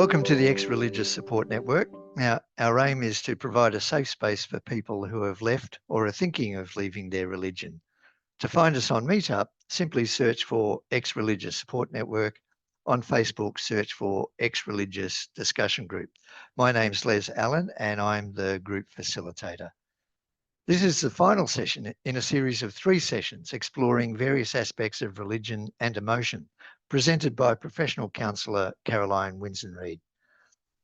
Welcome to the Ex-Religious Support Network. Now, our aim is to provide a safe space for people who have left or are thinking of leaving their religion. To find us on Meetup, simply search for Ex-Religious Support Network. On Facebook, search for Ex-Religious Discussion Group. My name's Les Allen and I'm the group facilitator. This is the final session in a series of 3 sessions exploring various aspects of religion and emotion, presented by professional counsellor Caroline Winzenried.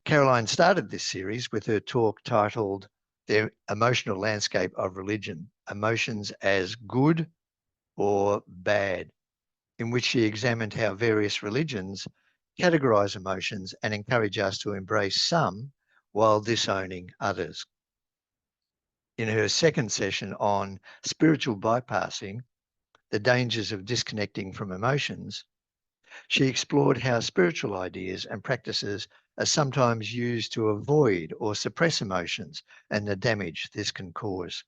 Caroline started this series with her talk titled The Emotional Landscape of Religion, Emotions as Good or Bad, in which she examined how various religions categorise emotions and encourage us to embrace some while disowning others. In her second session on spiritual bypassing, the dangers of disconnecting from emotions, she explored how spiritual ideas and practices are sometimes used to avoid or suppress emotions and the damage this can cause.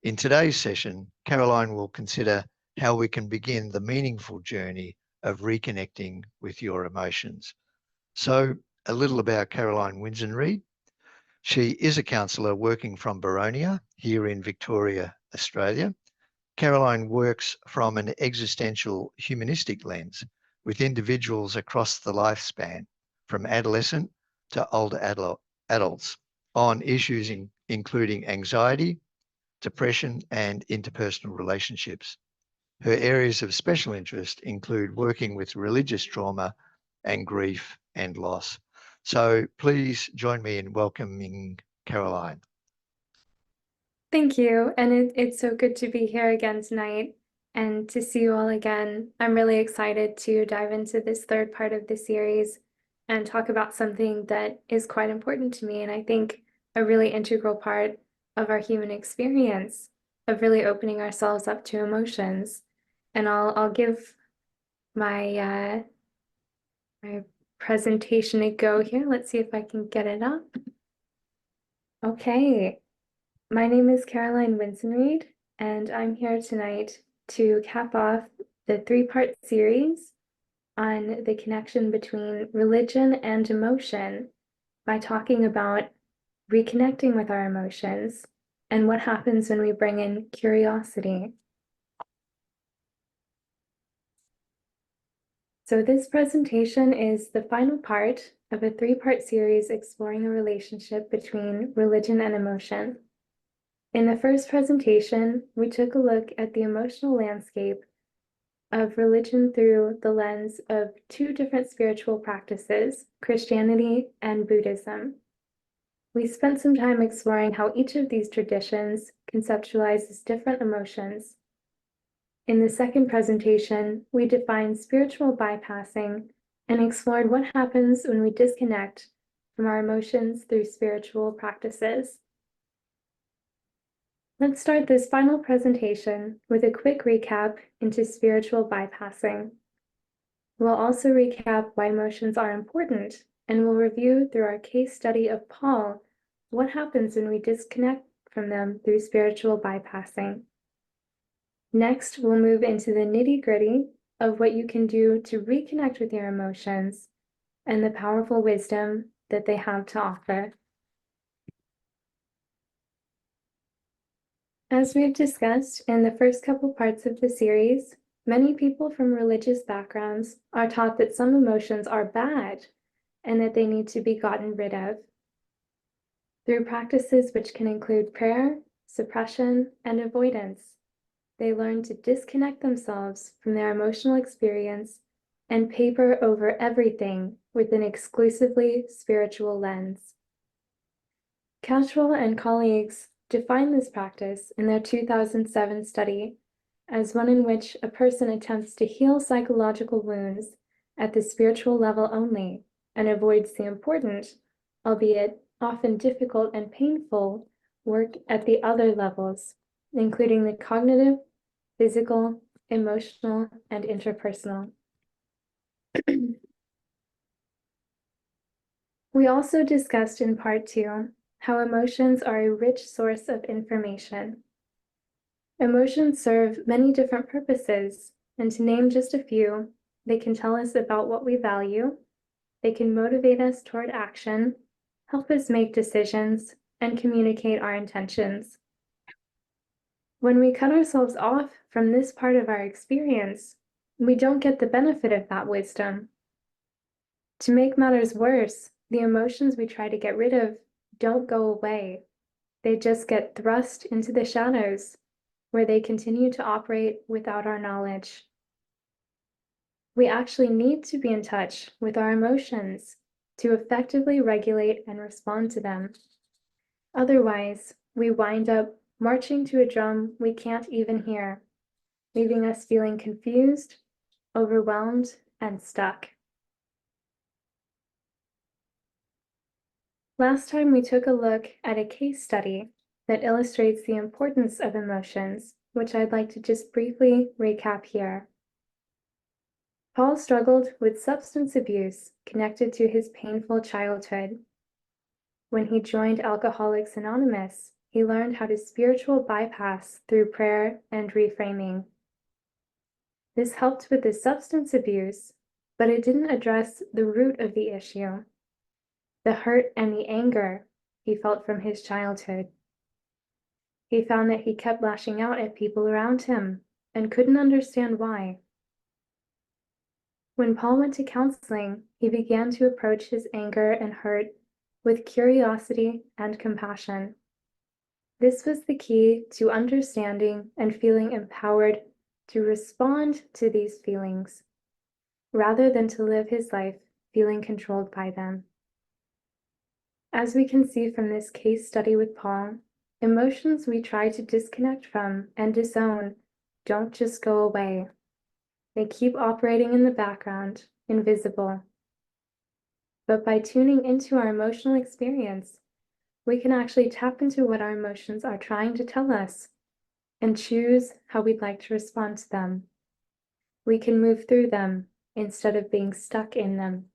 In today's session, Caroline will consider how we can begin the meaningful journey of reconnecting with your emotions. So, a little about Caroline Winzenried. She is a counsellor working from Boronia here in Victoria, Australia. Caroline works from an existential humanistic lens with individuals across the lifespan, from adolescent to older adults, on issues including anxiety, depression, and interpersonal relationships. Her areas of special interest include working with religious trauma and grief and loss. So please join me in welcoming Caroline. Thank you. And it's so good to be here again tonight and to see you all again. I'm really excited to dive into this third part of the series and talk about something that is quite important to me, and I think a really integral part of our human experience of really opening ourselves up to emotions. And I'll give my my presentation a go here. Let's see if I can get it up. Okay. My name is Caroline Winzenried, and I'm here tonight to cap off the 3-part series on the connection between religion and emotion by talking about reconnecting with our emotions and what happens when we bring in curiosity. So this presentation is the final part of a 3-part series exploring the relationship between religion and emotion. In the first presentation, we took a look at the emotional landscape of religion through the lens of 2 different spiritual practices, Christianity and Buddhism. We spent some time exploring how each of these traditions conceptualizes different emotions. In the second presentation, we defined spiritual bypassing and explored what happens when we disconnect from our emotions through spiritual practices. Let's start this final presentation with a quick recap into spiritual bypassing. We'll also recap why emotions are important, and we'll review through our case study of Paul what happens when we disconnect from them through spiritual bypassing. Next, we'll move into the nitty-gritty of what you can do to reconnect with your emotions and the powerful wisdom that they have to offer. As we've discussed in the first couple parts of the series, many people from religious backgrounds are taught that some emotions are bad and that they need to be gotten rid of. Through practices which can include prayer, suppression, and avoidance, they learn to disconnect themselves from their emotional experience and paper over everything with an exclusively spiritual lens. Cashwell and colleagues define this practice in their 2007 study as one in which a person attempts to heal psychological wounds at the spiritual level only and avoids the important, albeit often difficult and painful, work at the other levels, including the cognitive, physical, emotional, and interpersonal. We also discussed in part 2 how emotions are a rich source of information. Emotions serve many different purposes, and to name just a few, they can tell us about what we value, They can motivate us toward action, help us make decisions, and communicate our intentions. When we cut ourselves off from this part of our experience, we don't get the benefit of that wisdom. To make matters worse, the emotions we try to get rid of don't go away. They just get thrust into the shadows, where they continue to operate without our knowledge. We actually need to be in touch with our emotions to effectively regulate and respond to them. Otherwise, we wind up marching to a drum we can't even hear, leaving us feeling confused, overwhelmed, and stuck. Last time we took a look at a case study that illustrates the importance of emotions, which I'd like to just briefly recap here. Paul struggled with substance abuse connected to his painful childhood. When he joined Alcoholics Anonymous, he learned how to spiritual bypass through prayer and reframing. This helped with his substance abuse, but it didn't address the root of the issue, the hurt and the anger he felt from his childhood. He found that he kept lashing out at people around him and couldn't understand why. When Paul went to counseling, he began to approach his anger and hurt with curiosity and compassion. This was the key to understanding and feeling empowered to respond to these feelings, rather than to live his life feeling controlled by them. As we can see from this case study with Paul, emotions we try to disconnect from and disown don't just go away. They keep operating in the background, invisible. But by tuning into our emotional experience, we can actually tap into what our emotions are trying to tell us and choose how we'd like to respond to them. We can move through them instead of being stuck in them.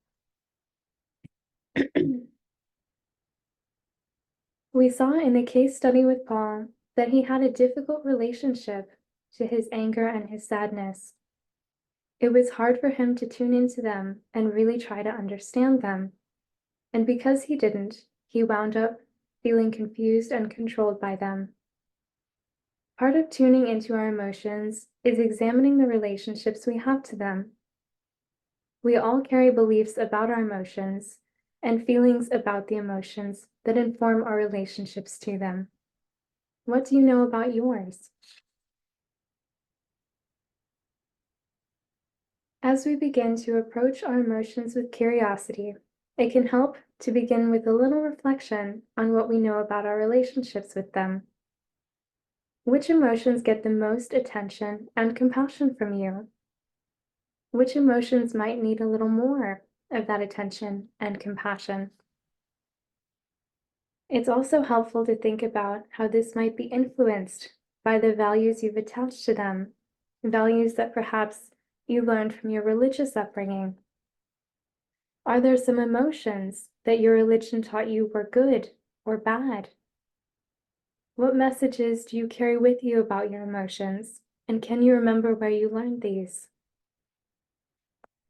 We saw in the case study with Paul that he had a difficult relationship to his anger and his sadness. It was hard for him to tune into them and really try to understand them. And because he didn't, he wound up feeling confused and controlled by them. Part of tuning into our emotions is examining the relationships we have to them. We all carry beliefs about our emotions and feelings about the emotions that inform our relationships to them. What do you know about yours? As we begin to approach our emotions with curiosity, it can help to begin with a little reflection on what we know about our relationships with them. Which emotions get the most attention and compassion from you? Which emotions might need a little more of that attention and compassion? It's also helpful to think about how this might be influenced by the values you've attached to them, values that perhaps you learned from your religious upbringing. Are there some emotions that your religion taught you were good or bad? What messages do you carry with you about your emotions, and can you remember where you learned these?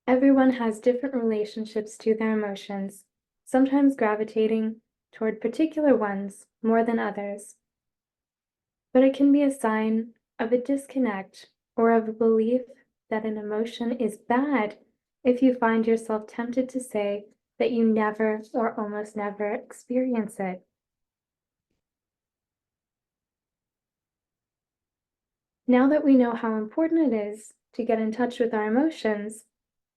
Everyone has different relationships to their emotions, sometimes gravitating toward particular ones more than others. But it can be a sign of a disconnect or of a belief that an emotion is bad if you find yourself tempted to say that you never or almost never experience it. Now that we know how important it is to get in touch with our emotions,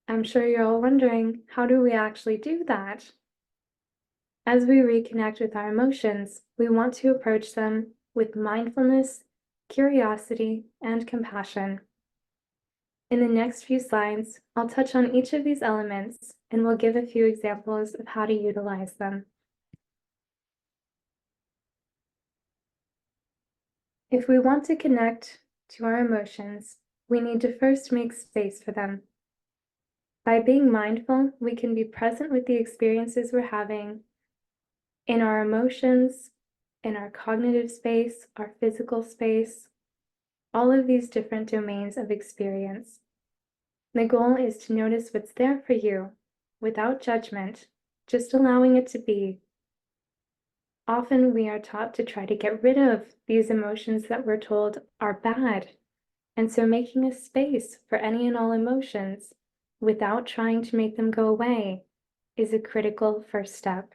I'm sure you're all wondering, how do we actually do that? As we reconnect with our emotions, we want to approach them with mindfulness, curiosity, and compassion. In the next few slides, I'll touch on each of these elements and we'll give a few examples of how to utilize them. If we want to connect to our emotions, we need to first make space for them. By being mindful, we can be present with the experiences we're having in our emotions, in our cognitive space, our physical space, all of these different domains of experience. The goal is to notice what's there for you without judgment, just allowing it to be. Often we are taught to try to get rid of these emotions that we're told are bad, and so making a space for any and all emotions without trying to make them go away is a critical first step.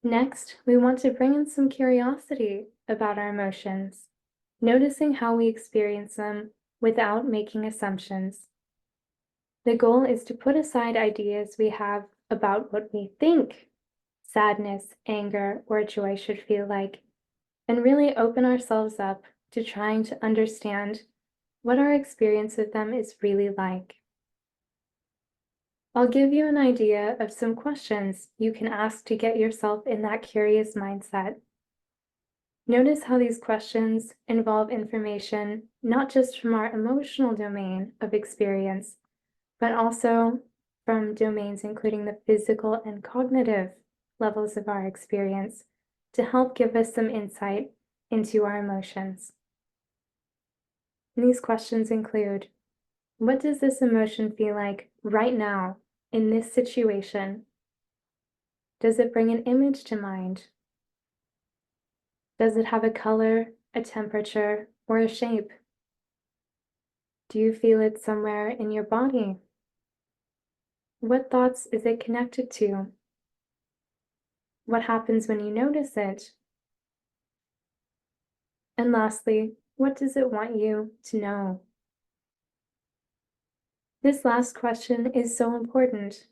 Next, we want to bring in some curiosity about our emotions, noticing how we experience them without making assumptions. The goal is to put aside ideas we have about what we think sadness, anger, or joy should feel like, and really open ourselves up to trying to understand what our experience of them is really like. I'll give you an idea of some questions you can ask to get yourself in that curious mindset. Notice how these questions involve information not just from our emotional domain of experience, but also from domains including the physical and cognitive levels of our experience to help give us some insight into our emotions. And these questions include, what does this emotion feel like right now in this situation? Does it bring an image to mind? Does it have a color, a temperature, or a shape? Do you feel it somewhere in your body? What thoughts is it connected to? What happens when you notice it? And lastly, what does it want you to know? This last question is so important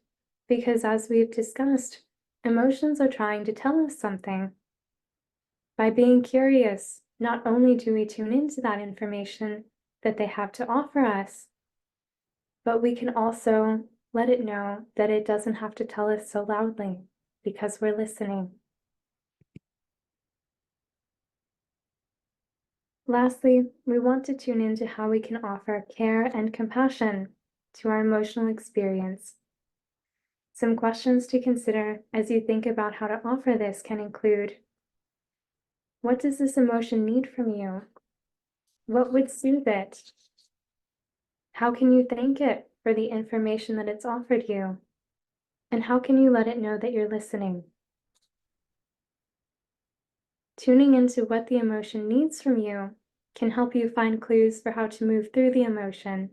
because, as we've discussed, emotions are trying to tell us something. By being curious, not only do we tune into that information that they have to offer us, but we can also let it know that it doesn't have to tell us so loudly because we're listening. Lastly, we want to tune into how we can offer care and compassion to our emotional experience. Some questions to consider as you think about how to offer this can include, what does this emotion need from you? What would soothe it? How can you thank it for the information that it's offered you? And how can you let it know that you're listening? Tuning into what the emotion needs from you can help you find clues for how to move through the emotion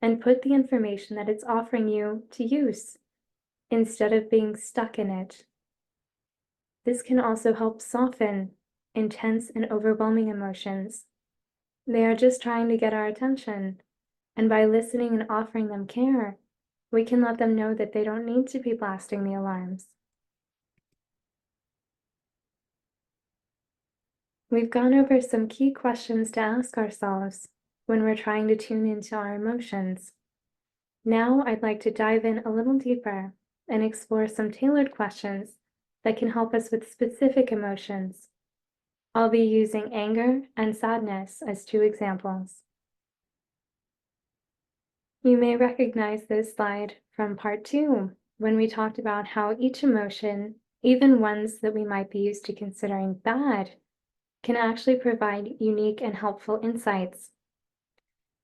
and put the information that it's offering you to use instead of being stuck in it. This can also help soften intense and overwhelming emotions. They are just trying to get our attention, and by listening and offering them care, we can let them know that they don't need to be blasting the alarms. We've gone over some key questions to ask ourselves when we're trying to tune into our emotions. Now I'd like to dive in a little deeper and explore some tailored questions that can help us with specific emotions. I'll be using anger and sadness as two examples. You may recognize this slide from part 2, when we talked about how each emotion, even ones that we might be used to considering bad, can actually provide unique and helpful insights.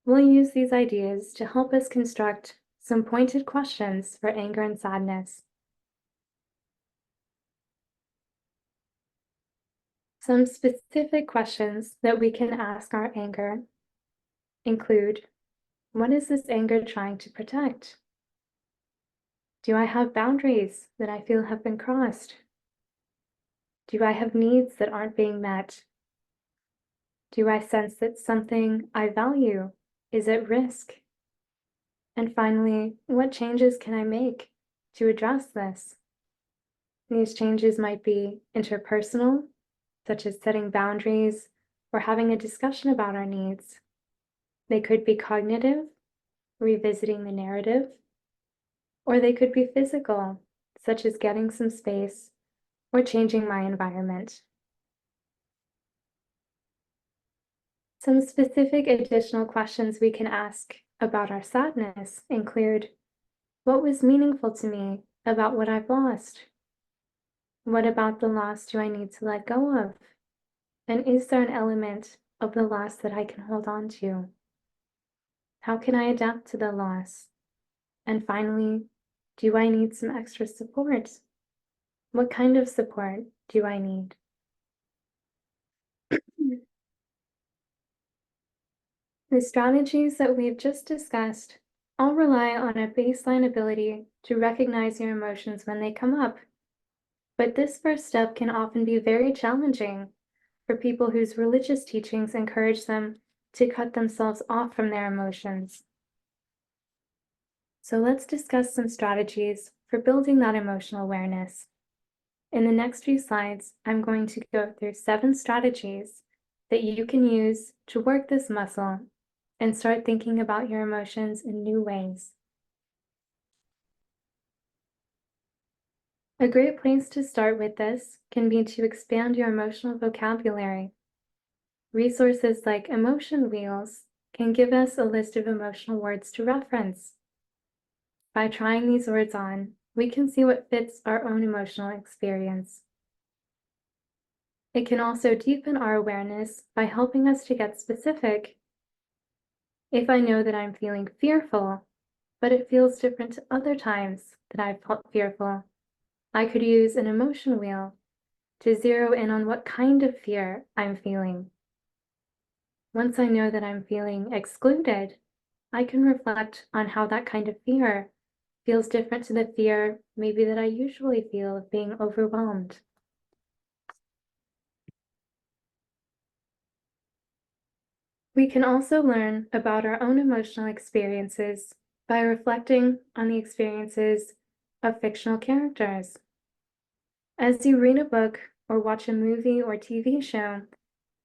We'll use these ideas to help us construct some pointed questions for anger and sadness. Some specific questions that we can ask our anger include, what is this anger trying to protect? Do I have boundaries that I feel have been crossed? Do I have needs that aren't being met? Do I sense that something I value is at risk? And finally, what changes can I make to address this? These changes might be interpersonal, such as setting boundaries or having a discussion about our needs. They could be cognitive, revisiting the narrative, or they could be physical, such as getting some space or changing my environment. Some specific additional questions we can ask about our sadness include, what was meaningful to me about what I've lost? What about the loss do I need to let go of? And is there an element of the loss that I can hold on to? How can I adapt to the loss? And finally, do I need some extra support? What kind of support do I need? The strategies that we've just discussed all rely on a baseline ability to recognize your emotions when they come up. But this first step can often be very challenging for people whose religious teachings encourage them to cut themselves off from their emotions. So let's discuss some strategies for building that emotional awareness. In the next few slides, I'm going to go through 7 strategies that you can use to work this muscle and start thinking about your emotions in new ways. A great place to start with this can be to expand your emotional vocabulary. Resources like emotion wheels can give us a list of emotional words to reference. By trying these words on, we can see what fits our own emotional experience. It can also deepen our awareness by helping us to get specific. If I know that I'm feeling fearful, but it feels different to other times that I've felt fearful, I could use an emotion wheel to zero in on what kind of fear I'm feeling. Once I know that I'm feeling excluded, I can reflect on how that kind of fear feels different to the fear maybe that I usually feel of being overwhelmed. We can also learn about our own emotional experiences by reflecting on the experiences of fictional characters. As you read a book or watch a movie or TV show,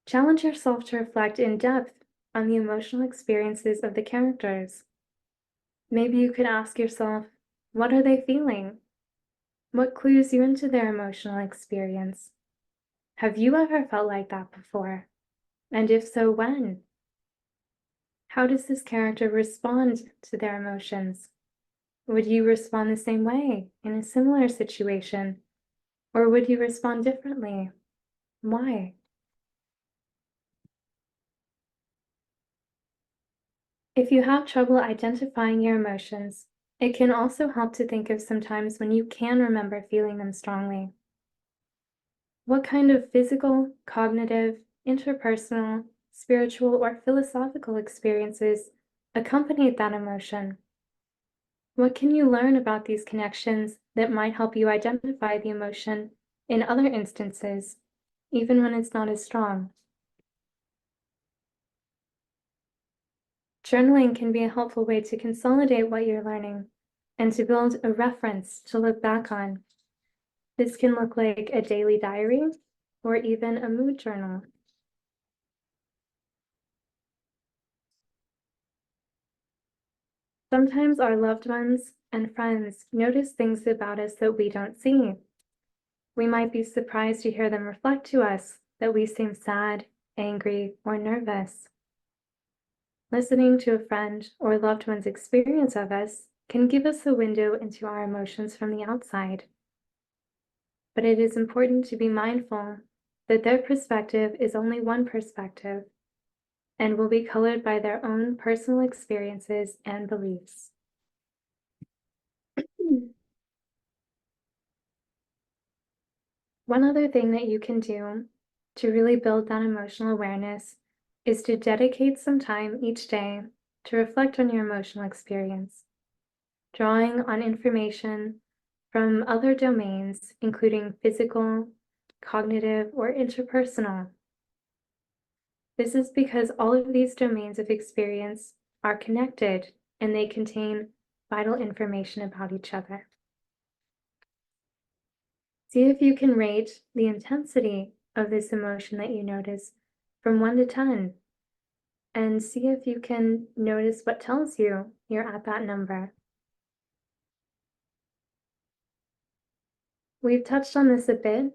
challenge yourself to reflect in depth on the emotional experiences of the characters. Maybe you could ask yourself, what are they feeling? What clues you into their emotional experience? Have you ever felt like that before? And if so, when? How does this character respond to their emotions? Would you respond the same way in a similar situation? Or would you respond differently? Why? If you have trouble identifying your emotions, it can also help to think of some times when you can remember feeling them strongly. What kind of physical, cognitive, interpersonal, spiritual, or philosophical experiences accompanied that emotion? What can you learn about these connections that might help you identify the emotion in other instances, even when it's not as strong? Journaling can be a helpful way to consolidate what you're learning and to build a reference to look back on. This can look like a daily diary or even a mood journal. Sometimes our loved ones and friends notice things about us that we don't see. We might be surprised to hear them reflect to us that we seem sad, angry, or nervous. Listening to a friend or loved one's experience of us can give us a window into our emotions from the outside. But it is important to be mindful that their perspective is only one perspective and will be colored by their own personal experiences and beliefs. One other thing that you can do to really build that emotional awareness is to dedicate some time each day to reflect on your emotional experience, drawing on information from other domains, including physical, cognitive, or interpersonal. This is because all of these domains of experience are connected and they contain vital information about each other. See if you can rate the intensity of this emotion that you notice from 1 to 10, and see if you can notice what tells you you're at that number. We've touched on this a bit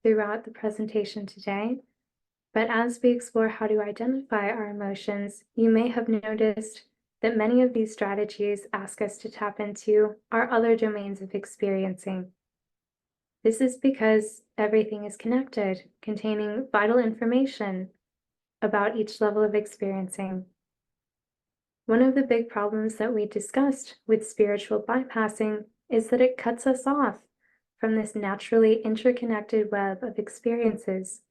throughout the presentation today, but as we explore how to identify our emotions, you may have noticed that many of these strategies ask us to tap into our other domains of experiencing. This is because everything is connected, containing vital information about each level of experiencing. One of the big problems that we discussed with spiritual bypassing is that it cuts us off from this naturally interconnected web of experiences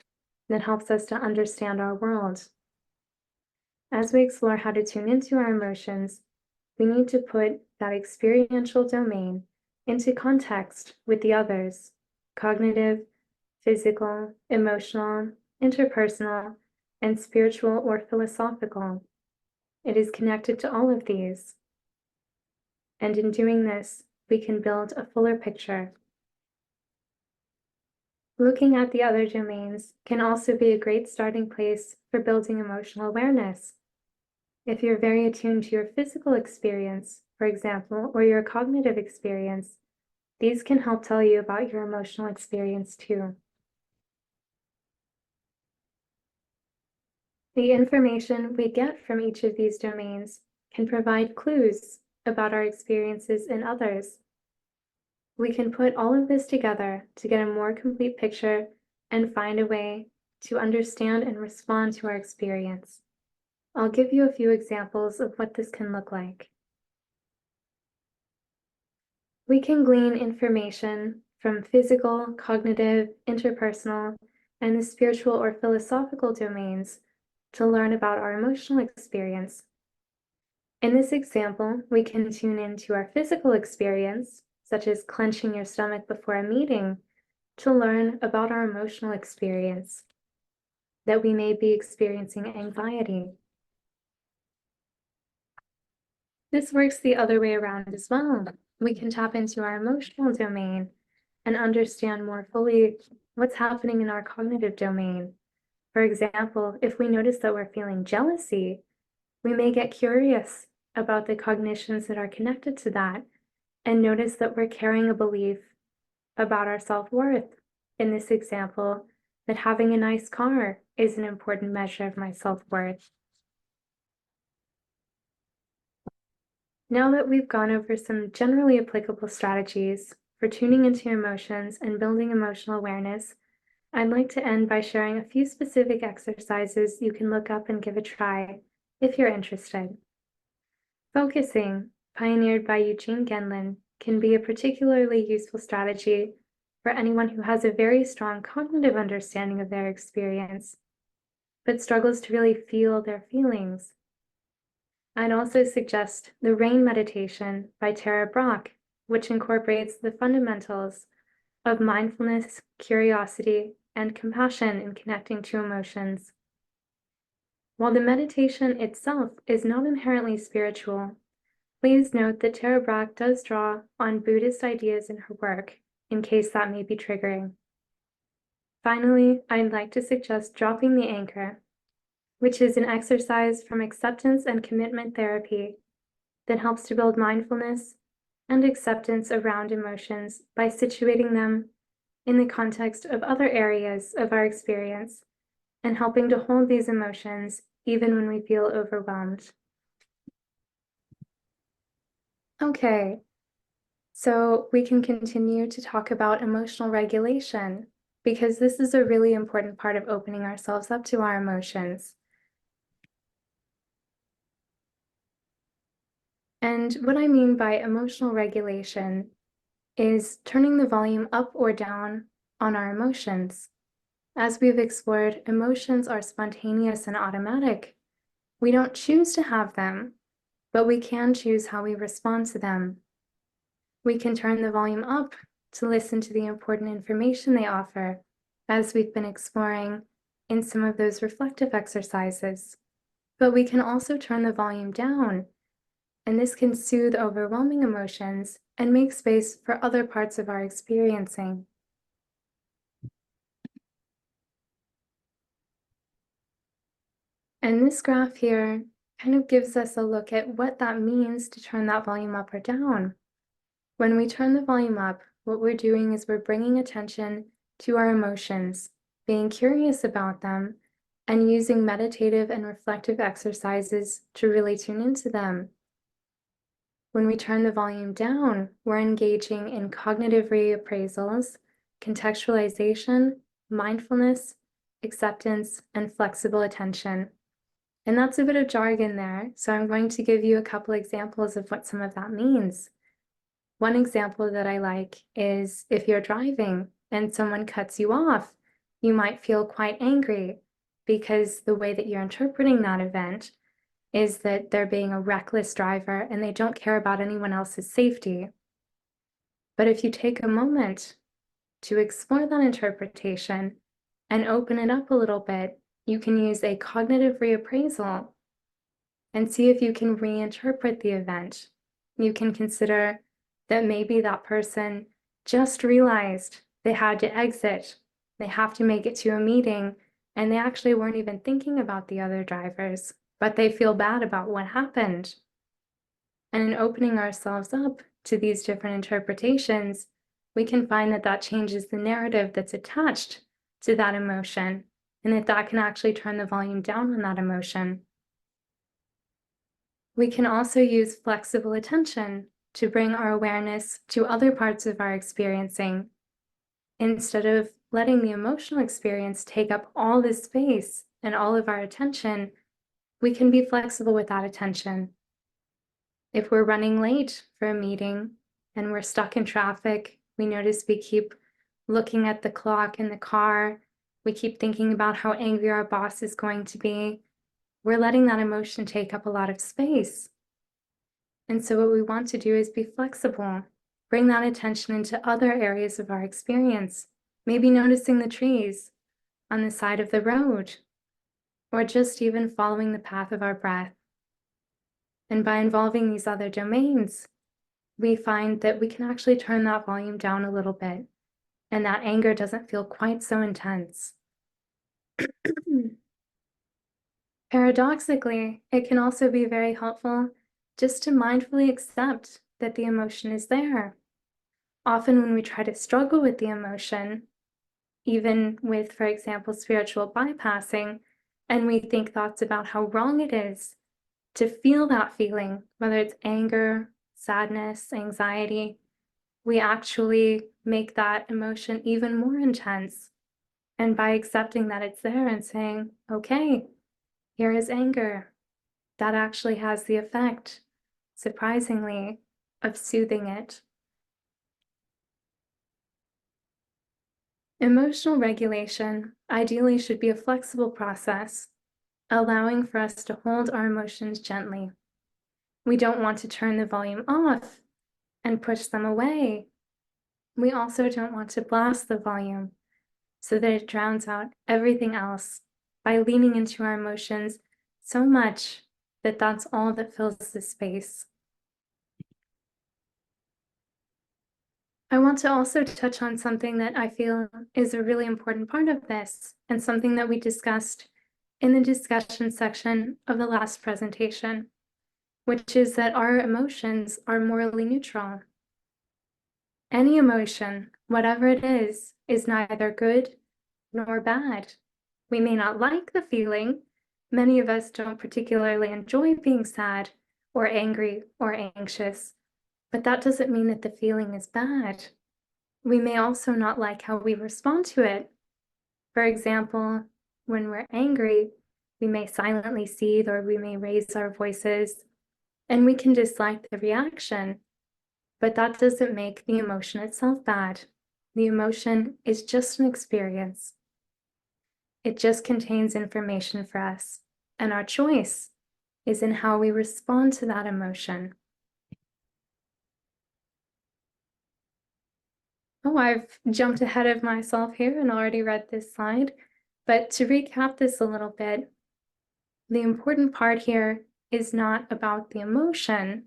that helps us to understand our world. As we explore how to tune into our emotions, we need to put that experiential domain into context with the others: cognitive, physical, emotional, interpersonal, and spiritual or philosophical. It is connected to all of these. And in doing this, we can build a fuller picture. Looking at the other domains can also be a great starting place for building emotional awareness. If you're very attuned to your physical experience, for example, or your cognitive experience, these can help tell you about your emotional experience too. The information we get from each of these domains can provide clues about our experiences in others. We can put all of this together to get a more complete picture and find a way to understand and respond to our experience. I'll give you a few examples of what this can look like. We can glean information from physical, cognitive, interpersonal, and the spiritual or philosophical domains to learn about our emotional experience. In this example, we can tune into our physical experience, such as clenching your stomach before a meeting, to learn about our emotional experience, that we may be experiencing anxiety. This works the other way around as well. We can tap into our emotional domain and understand more fully what's happening in our cognitive domain. For example, if we notice that we're feeling jealousy, we may get curious about the cognitions that are connected to that and notice that we're carrying a belief about our self-worth. In this example, that having a nice car is an important measure of my self-worth. Now that we've gone over some generally applicable strategies for tuning into emotions and building emotional awareness, I'd like to end by sharing a few specific exercises you can look up and give a try if you're interested. Focusing, pioneered by Eugene Gendlin, can be a particularly useful strategy for anyone who has a very strong cognitive understanding of their experience, but struggles to really feel their feelings. I'd also suggest the Rain Meditation by Tara Brach, which incorporates the fundamentals of mindfulness, curiosity, and compassion in connecting to emotions. While the meditation itself is not inherently spiritual, please note that Tara Brach does draw on Buddhist ideas in her work, in case that may be triggering. Finally, I'd like to suggest dropping the anchor, which is an exercise from acceptance and commitment therapy that helps to build mindfulness and acceptance around emotions by situating them in the context of other areas of our experience and helping to hold these emotions even when we feel overwhelmed. Okay, so we can continue to talk about emotional regulation because this is a really important part of opening ourselves up to our emotions. And what I mean by emotional regulation is turning the volume up or down on our emotions. As we've explored, emotions are spontaneous and automatic. We don't choose to have them, but we can choose how we respond to them. We can turn the volume up to listen to the important information they offer, as we've been exploring in some of those reflective exercises. But we can also turn the volume down, and this can soothe overwhelming emotions and make space for other parts of our experiencing. And this graph here kind of gives us a look at what that means to turn that volume up or down. When we turn the volume up, what we're doing is we're bringing attention to our emotions, being curious about them, and using meditative and reflective exercises to really tune into them. When we turn the volume down, we're engaging in cognitive reappraisals, contextualization, mindfulness, acceptance, and flexible attention. And that's a bit of jargon there, so I'm going to give you a couple examples of what some of that means. One example that I like is if you're driving and someone cuts you off, you might feel quite angry because the way that you're interpreting that event is that they're being a reckless driver and they don't care about anyone else's safety. But if you take a moment to explore that interpretation and open it up a little bit, you can use a cognitive reappraisal and see if you can reinterpret the event. You can consider that maybe that person just realized they had to exit, they have to make it to a meeting, and they actually weren't even thinking about the other drivers, but they feel bad about what happened. And in opening ourselves up to these different interpretations, we can find that that changes the narrative that's attached to that emotion, and that can actually turn the volume down on that emotion. We can also use flexible attention to bring our awareness to other parts of our experiencing. Instead of letting the emotional experience take up all this space and all of our attention, we can be flexible with that attention. If we're running late for a meeting and we're stuck in traffic, we notice we keep looking at the clock in the car, we keep thinking about how angry our boss is going to be, we're letting that emotion take up a lot of space. And so what we want to do is be flexible, bring that attention into other areas of our experience, maybe noticing the trees on the side of the road, or just even following the path of our breath. And by involving these other domains, we find that we can actually turn that volume down a little bit, and that anger doesn't feel quite so intense. Paradoxically, it can also be very helpful just to mindfully accept that the emotion is there. Often when we try to struggle with the emotion, even with, for example, spiritual bypassing, and we think thoughts about how wrong it is to feel that feeling, whether it's anger, sadness, anxiety, we actually make that emotion even more intense. And by accepting that it's there and saying, okay, here is anger, that actually has the effect, surprisingly, of soothing it. Emotional regulation ideally should be a flexible process, allowing for us to hold our emotions gently. We don't want to turn the volume off and push them away. We also don't want to blast the volume so that it drowns out everything else by leaning into our emotions so much that that's all that fills the space. I want to also touch on something that I feel is a really important part of this, and something that we discussed in the discussion section of the last presentation, which is that our emotions are morally neutral. Any emotion, whatever it is neither good nor bad. We may not like the feeling. Many of us don't particularly enjoy being sad or angry or anxious, but that doesn't mean that the feeling is bad. We may also not like how we respond to it. For example, when we're angry, we may silently seethe or we may raise our voices, and we can dislike the reaction, but that doesn't make the emotion itself bad. The emotion is just an experience. It just contains information for us, and our choice is in how we respond to that emotion. Oh, I've jumped ahead of myself here and already read this slide, but to recap this a little bit, the important part here is not about the emotion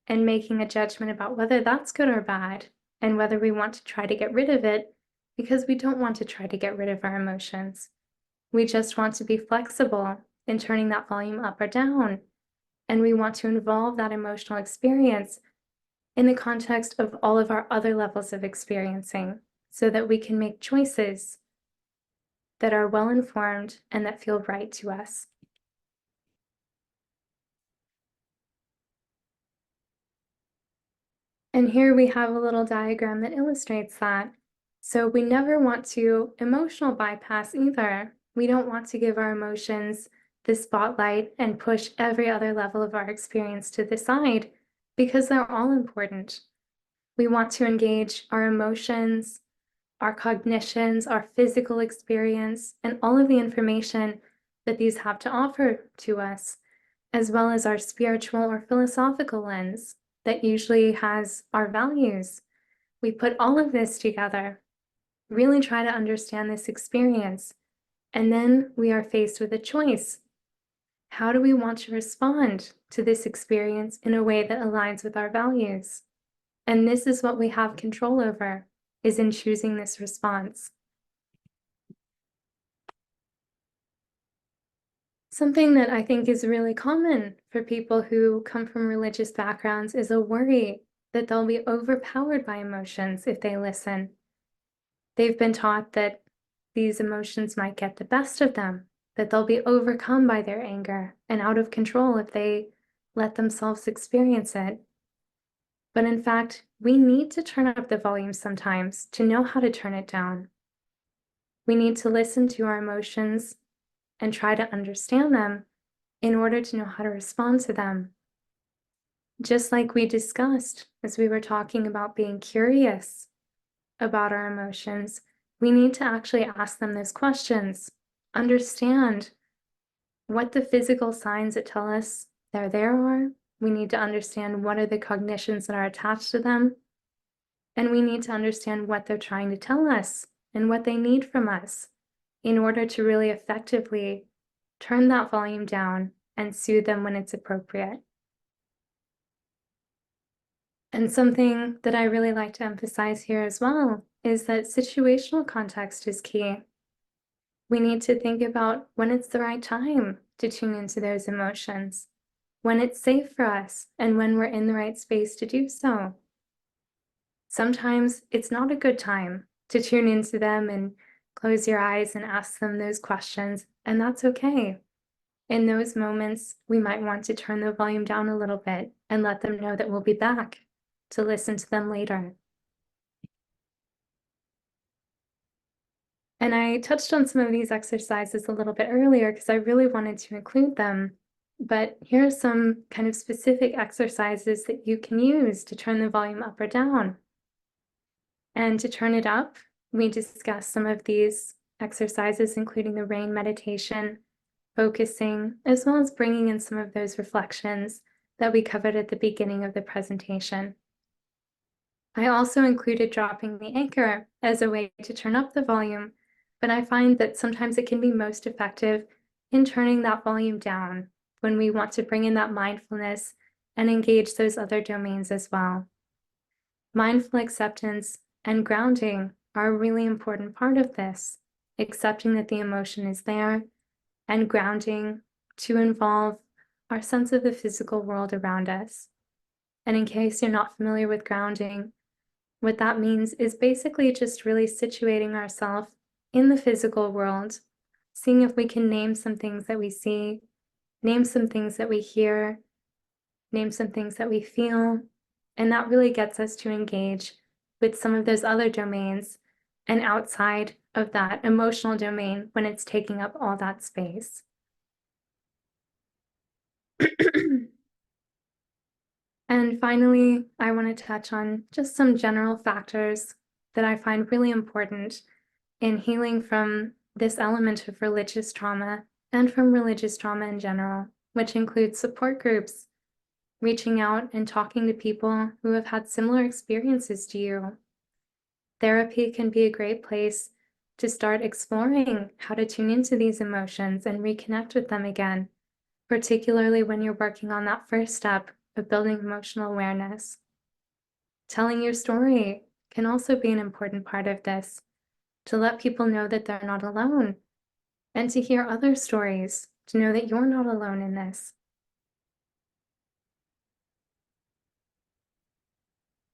and making a judgment about whether that's good or bad and whether we want to try to get rid of it, because we don't want to try to get rid of our emotions. We just want to be flexible in turning that volume up or down, and we want to involve that emotional experience in the context of all of our other levels of experiencing so that we can make choices that are well-informed and that feel right to us. And here we have a little diagram that illustrates that. So we never want to emotional bypass either. We don't want to give our emotions the spotlight and push every other level of our experience to the side because they're all important. We want to engage our emotions, our cognitions, our physical experience, and all of the information that these have to offer to us, as well as our spiritual or philosophical lens that usually has our values. We put all of this together, really try to understand this experience, and then we are faced with a choice. How do we want to respond to this experience in a way that aligns with our values? And this is what we have control over, is in choosing this response. Something that I think is really common for people who come from religious backgrounds is a worry that they'll be overpowered by emotions if they listen. They've been taught that these emotions might get the best of them, that they'll be overcome by their anger and out of control if they let themselves experience it. But in fact, we need to turn up the volume sometimes to know how to turn it down. We need to listen to our emotions and try to understand them in order to know how to respond to them. Just like we discussed as we were talking about being curious about our emotions, we need to actually ask them those questions, understand what the physical signs that tell us they're there are. We need to understand what are the cognitions that are attached to them. And we need to understand what they're trying to tell us and what they need from us in order to really effectively turn that volume down and soothe them when it's appropriate. And something that I really like to emphasize here as well is that situational context is key. We need to think about when it's the right time to tune into those emotions, when it's safe for us, and when we're in the right space to do so. Sometimes it's not a good time to tune into them and close your eyes and ask them those questions, and that's okay. In those moments, we might want to turn the volume down a little bit and let them know that we'll be back to listen to them later. And I touched on some of these exercises a little bit earlier because I really wanted to include them. But here are some kind of specific exercises that you can use to turn the volume up or down. And to turn it up, we discussed some of these exercises, including the rain meditation, focusing, as well as bringing in some of those reflections that we covered at the beginning of the presentation. I also included dropping the anchor as a way to turn up the volume, but I find that sometimes it can be most effective in turning that volume down when we want to bring in that mindfulness and engage those other domains as well. Mindful acceptance and grounding are a really important part of this, accepting that the emotion is there and grounding to involve our sense of the physical world around us. And in case you're not familiar with grounding, what that means is basically just really situating ourselves in the physical world, seeing if we can name some things that we see, name some things that we hear, name some things that we feel, and that really gets us to engage with some of those other domains and outside of that emotional domain when it's taking up all that space. And finally, I want to touch on just some general factors that I find really important in healing from this element of religious trauma and from religious trauma in general, which includes support groups, reaching out and talking to people who have had similar experiences to you. Therapy can be a great place to start exploring how to tune into these emotions and reconnect with them again, particularly when you're working on that first step of building emotional awareness. Telling your story can also be an important part of this, to let people know that they're not alone, and to hear other stories, to know that you're not alone in this.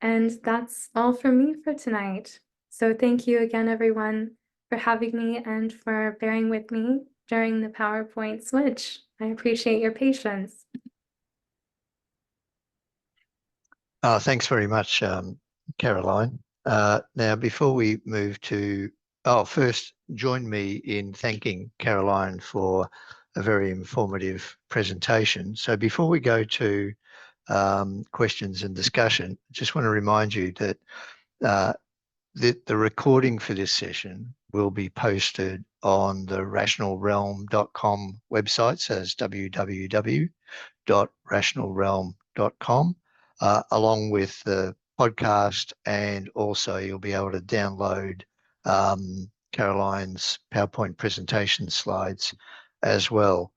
And that's all from me for tonight. So thank you again, everyone, for having me and for bearing with me during the PowerPoint switch. I appreciate your patience. Thanks very much, Caroline. Now, before we move to, first join me in thanking Caroline for a very informative presentation. So before we go to questions and discussion, I just want to remind you that the recording for this session will be posted on the rationalrealm.com website, so it's www.rationalrealm.com, along with the podcast, and also you'll be able to download Caroline's PowerPoint presentation slides as well.